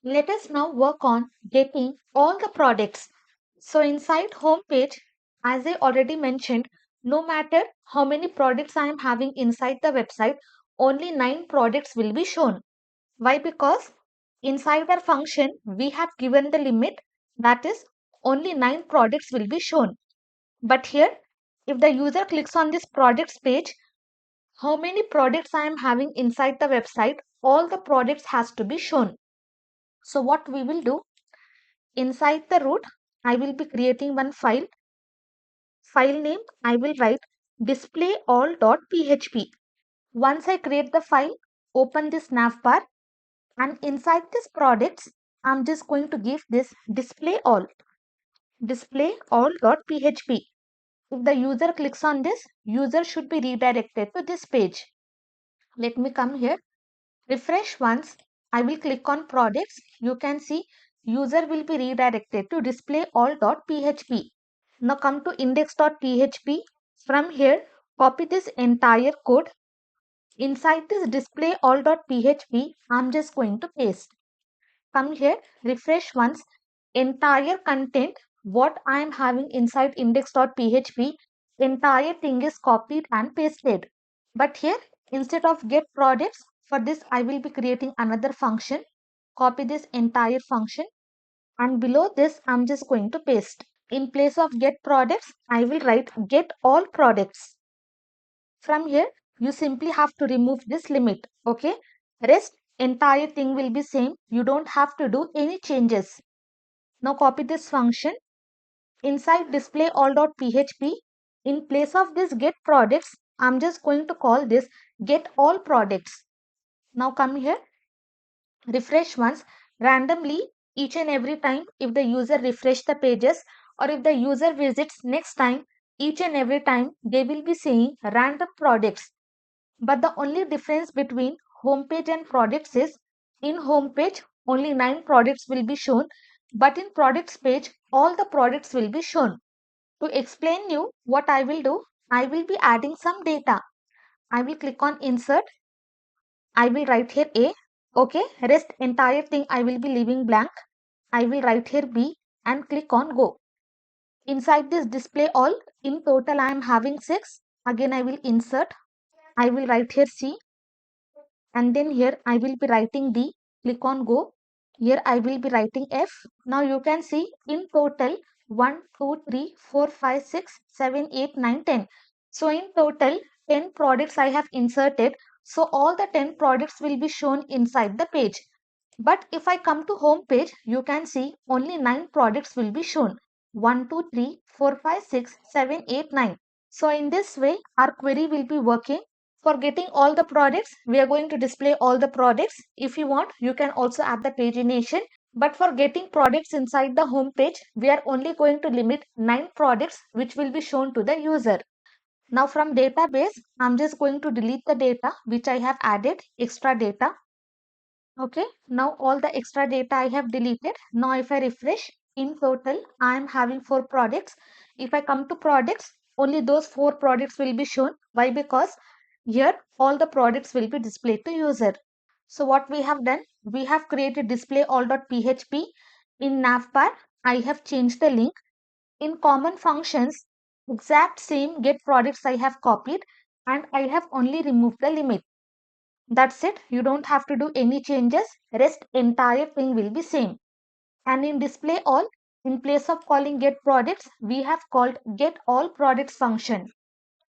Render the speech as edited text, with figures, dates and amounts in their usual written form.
Let us now work on getting all the products. So inside home page, as I already mentioned, no matter how many products I am having inside the website, only 9 products will be shown. Why? Because inside our function, we have given the limit, that is only 9 products will be shown. But here, if the user clicks on this products page, how many products I am having inside the website, all the products has to be shown. So what we will do, inside the root, I will be creating one file. File name, I will write displayall.php. Once I create the file, open this navbar, and inside this products, I'm just going to give this displayall.php. If the user clicks on this, user should be redirected to this page. Let me come here, refresh once. I will click on products. You can see user will be redirected to displayall.php. Now come to index.php. From here, copy this entire code. Inside this displayall.php, I'm just going to paste. Come here, refresh once. Entire content, what I am having inside index.php, entire thing is copied and pasted. But here, instead of get products, for this I will be creating another function. Copy this entire function, and below this I'm just going to paste. In place of get products, I will write get all products. From here, you simply have to remove this limit. Okay. Rest entire thing will be same. You don't have to do any changes. Now copy this function. Inside display all.php, in place of this get products, I'm just going to call this get all products. Now come here, refresh once. Randomly, each and every time, if the user refresh the pages, or if the user visits next time, each and every time they will be seeing random products. But the only difference between homepage and products is, in homepage only 9 products will be shown, but in products page all the products will be shown. To explain you what I will do, I will be adding some data. I will click on insert. I will write here A. Okay, rest entire thing I will be leaving blank. I will write here B and click on go. Inside this display all, in total I am having 6. Again I will insert. I will write here C, and then here I will be writing D. Click on go. Here I will be writing F. Now you can see in total 1, 2, 3, 4, 5, 6, 7, 8, 9, 10. So in total 10 products I have inserted. So all the 10 products will be shown inside the page. But if I come to home page, you can see only 9 products will be shown. 1, 2, 3, 4, 5, 6, 7, 8, 9. So in this way, our query will be working. For getting all the products, we are going to display all the products. If you want, you can also add the pagination. But for getting products inside the home page, we are only going to limit 9 products which will be shown to the user. Now from database, I'm just going to delete the data which I have added, extra data. Okay, now all the extra data I have deleted. Now if I refresh, in total I am having 4 products. If I come to products, only those 4 products will be shown. Why? Because here all the products will be displayed to user. So what we have done, we have created display all.php. In navbar, I have changed the link. In common functions, exact same get products I have copied, and I have only removed the limit. That's it. You don't have to do any changes. Rest entire thing will be same. And in display all, in place of calling get products, we have called get all products function.